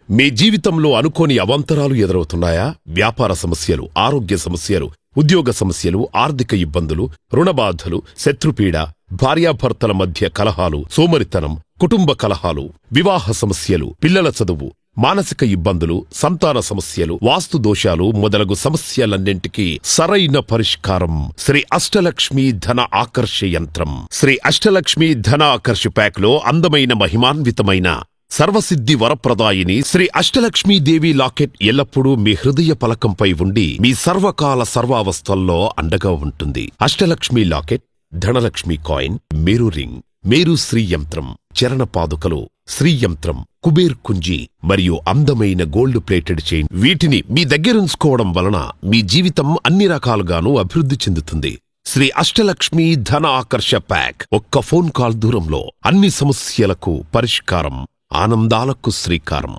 మీ జీవితంలో అనుకోని అవాంతరాలు ఎదురవుతున్నాయా? వ్యాపార సమస్యలు, ఆరోగ్య సమస్యలు, ఉద్యోగ సమస్యలు, ఆర్థిక ఇబ్బందులు, రుణబాధలు, శత్రుపీడ, భార్యాభర్తల మధ్య కలహాలు, సోమరితనం, కుటుంబ కలహాలు, వివాహ సమస్యలు, పిల్లల చదువు, మానసిక ఇబ్బందులు, సంతాన సమస్యలు, వాస్తు దోషాలు మొదలగు సమస్యలన్నింటికీ సరైన పరిష్కారం శ్రీ అష్టలక్ష్మి ధన ఆకర్ష యంత్రం. శ్రీ అష్టలక్ష్మి ధన ఆకర్ష ప్యాక్ లో అందమైన మహిమాన్వితమైన సర్వసిద్ధి వరప్రదాయిని శ్రీ అష్టలక్ష్మీదేవి లాకెట్ ఎల్లప్పుడూ మీ హృదయ పలకంపై ఉండి మీ సర్వకాల సర్వావస్థల్లో అండగా ఉంటుంది. అష్టలక్ష్మి లాకెట్, ధనలక్ష్మి కాయిన్, మేరు రింగ్, మేరు శ్రీ యంత్రం, చరణ పాదుకలు, శ్రీ యంత్రం, కుబేర్ కుంజి మరియు అందమైన గోల్డ్ ప్లేటెడ్ చైన్. వీటిని మీ దగ్గరుంచుకోవడం వలన మీ జీవితం అన్ని రకాలుగానూ అభివృద్ధి చెందుతుంది. శ్రీ అష్టలక్ష్మి ధన ఆకర్ష ప్యాక్ ఒక్క ఫోన్ కాల్ దూరంలో అన్ని సమస్యలకు పరిష్కారం, ఆనందాలకు శ్రీకారం.